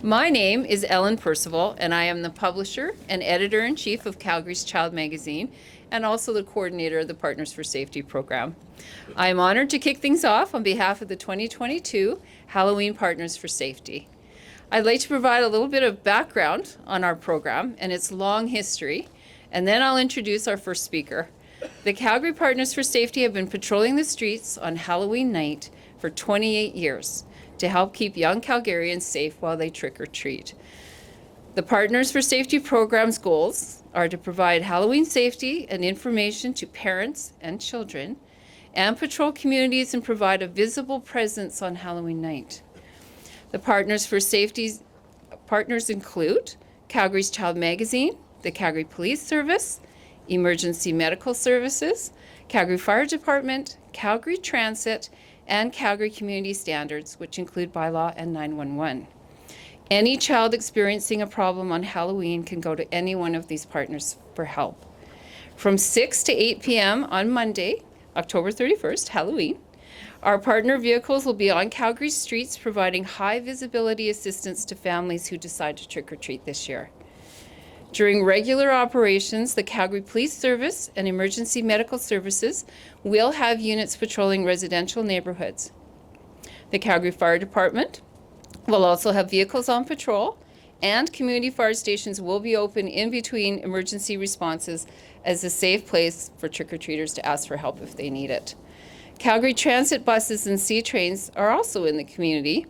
My name is Ellen Percival, and I am the publisher and editor-in-chief of Calgary's Child Magazine, and also the coordinator of the Partners for Safety program. I am honored to kick things off on behalf of the 2022 Halloween Partners for Safety. I'd like to provide a little bit of background on our program and its long history, and then I'll introduce our first speaker. The Calgary Partners for Safety have been patrolling the streets on Halloween night for 28 years to help keep young Calgarians safe while they trick or treat. The Partners for Safety program's goals are to provide Halloween safety and information to parents and children, and patrol communities and provide a visible presence on Halloween night. The Partners for Safety partners include Calgary's Child Magazine, the Calgary Police Service, Emergency Medical Services, Calgary Fire Department, Calgary Transit, and Calgary Community Standards, which include Bylaw and 911. Any child experiencing a problem on Halloween can go to any one of these partners for help. From 6 to 8 p.m. on Monday, October 31st, Halloween, our partner vehicles will be on Calgary streets providing high visibility assistance to families who decide to trick or treat this year. During regular operations, the Calgary Police Service and Emergency Medical Services will have units patrolling residential neighborhoods. The Calgary Fire Department will also have vehicles on patrol, and community fire stations will be open in between emergency responses as a safe place for trick-or-treaters to ask for help if they need it. Calgary Transit buses and C trains are also in the community,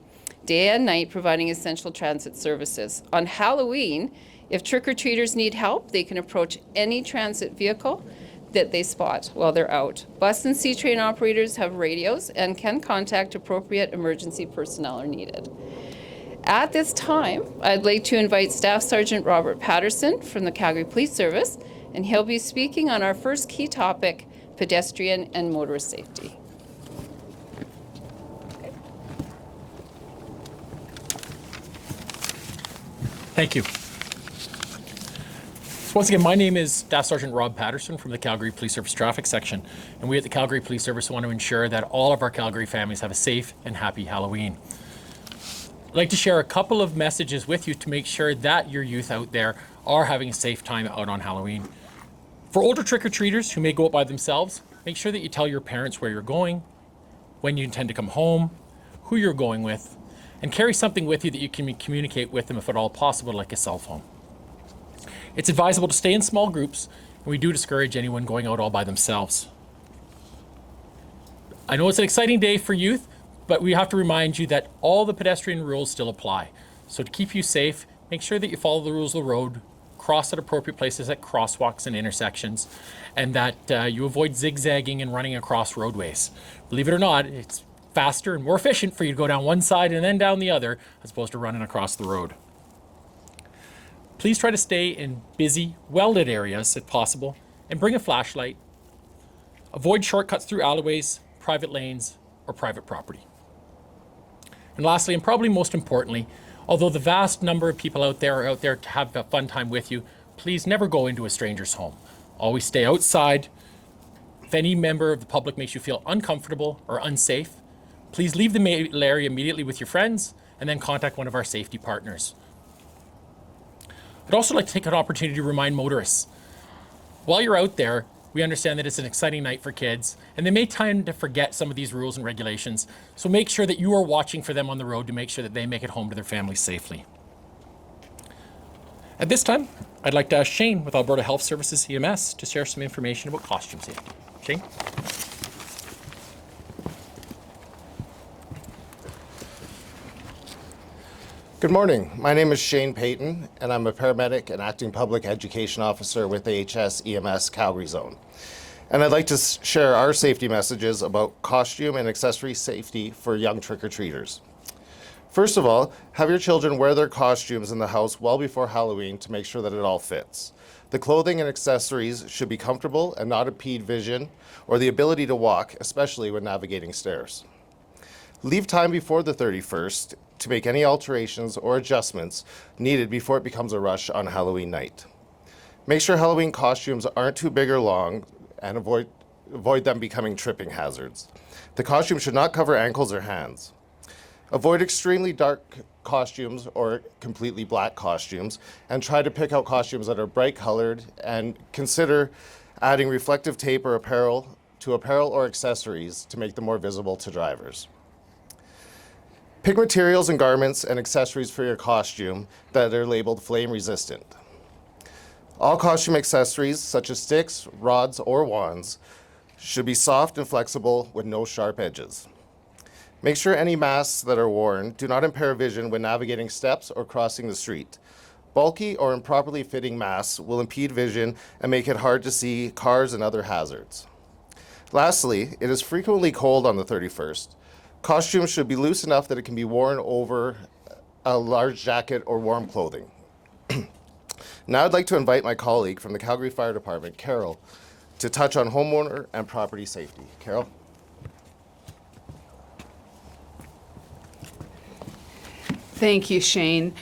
day and night, providing essential transit services. On Halloween, if trick-or-treaters need help, they can approach any transit vehicle that they spot while they're out. Bus and C-train operators have radios and can contact appropriate emergency personnel are needed. At this time, I'd like to invite Staff Sergeant Robert Patterson from the Calgary Police Service, and he'll be speaking on our first key topic, pedestrian and motorist safety. Thank you. Once again, my name is Staff Sergeant Rob Patterson from the Calgary Police Service Traffic Section, and we at the Calgary Police Service want to ensure that all of our Calgary families have a safe and happy Halloween. I'd like to share a couple of messages with you to make sure that your youth out there are having a safe time out on Halloween. For older trick-or-treaters who may go out by themselves, make sure that you tell your parents where you're going, when you intend to come home, who you're going with, and carry something with you that you can communicate with them if at all possible, like a cell phone. It's advisable to stay in small groups, and we do discourage anyone going out all by themselves. I know it's an exciting day for youth, but we have to remind you that all the pedestrian rules still apply. So to keep you safe, make sure that you follow the rules of the road, cross at appropriate places at crosswalks and intersections, and that you avoid zigzagging and running across roadways. Believe it or not, it's faster and more efficient for you to go down one side and then down the other, as opposed to running across the road. Please try to stay in busy, well-lit areas if possible, and bring a flashlight. Avoid shortcuts through alleyways, private lanes, or private property. And lastly, and probably most importantly, although the vast number of people out there are out there to have a fun time with you, please never go into a stranger's home. Always stay outside. If any member of the public makes you feel uncomfortable or unsafe, please leave the area immediately with your friends and then contact one of our safety partners. I'd also like to take an opportunity to remind motorists. While you're out there, we understand that it's an exciting night for kids, and they may tend to forget some of these rules and regulations, so make sure that you are watching for them on the road to make sure that they make it home to their families safely. At this time, I'd like to ask Shane with Alberta Health Services EMS to share some information about costume safety. Shane? Good morning. My name is Shane Payton, and I'm a paramedic and acting public education officer with AHS EMS Calgary Zone. And I'd like to share our safety messages about costume and accessory safety for young trick-or-treaters. First of all, have your children wear their costumes in the house well before Halloween to make sure that it all fits. The clothing and accessories should be comfortable and not impede vision or the ability to walk, especially when navigating stairs. Leave time before the 31st to make any alterations or adjustments needed before it becomes a rush on Halloween night. Make sure Halloween costumes aren't too big or long and avoid them becoming tripping hazards. The costume should not cover ankles or hands. Avoid extremely dark costumes or completely black costumes, and try to pick out costumes that are bright colored, and consider adding reflective tape or apparel or accessories to make them more visible to drivers. Pick materials and garments and accessories for your costume that are labeled flame resistant. All costume accessories, such as sticks, rods, or wands, should be soft and flexible with no sharp edges. Make sure any masks that are worn do not impair vision when navigating steps or crossing the street. Bulky or improperly fitting masks will impede vision and make it hard to see cars and other hazards. Lastly, it is frequently cold on the 31st. Costumes should be loose enough that it can be worn over a large jacket or warm clothing. Now I'd like to invite my colleague from the Calgary Fire Department, Carol, to touch on homeowner and property safety. Carol? Thank you, Shane.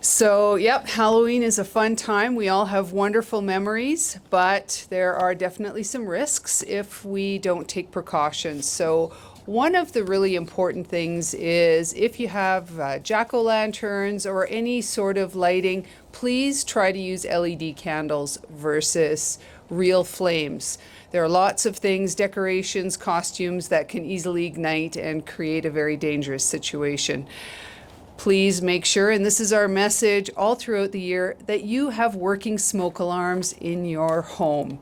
So, yep, Halloween is a fun time. We all have wonderful memories, but there are definitely some risks if we don't take precautions. So, one of the really important things is if you have jack-o'-lanterns or any sort of lighting, please try to use LED candles versus real flames. There are lots of things, decorations, costumes that can easily ignite and create a very dangerous situation. Please make sure, and this is our message all throughout the year, that you have working smoke alarms in your home.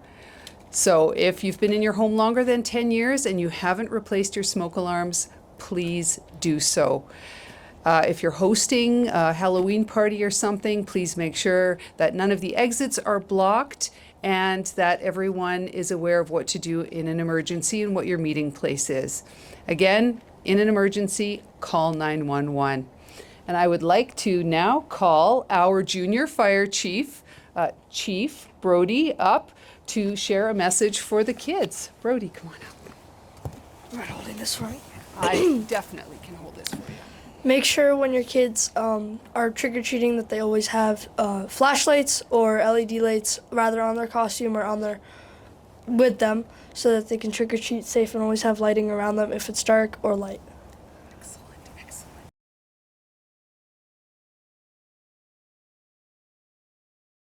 So if you've been in your home longer than 10 years and you haven't replaced your smoke alarms, please do so. If you're hosting a Halloween party or something, please make sure that none of the exits are blocked and that everyone is aware of what to do in an emergency and what your meeting place is. Again, in an emergency, call 911. And I would like to now call our junior fire chief, Chief Brody, up to share a message for the kids. Brody, come on up. I'm not holding this for me. I definitely can hold this for you. Make sure when your kids are trick-or-treating that they always have flashlights or LED lights rather on their costume or with them so that they can trick-or-treat safe and always have lighting around them if it's dark or light.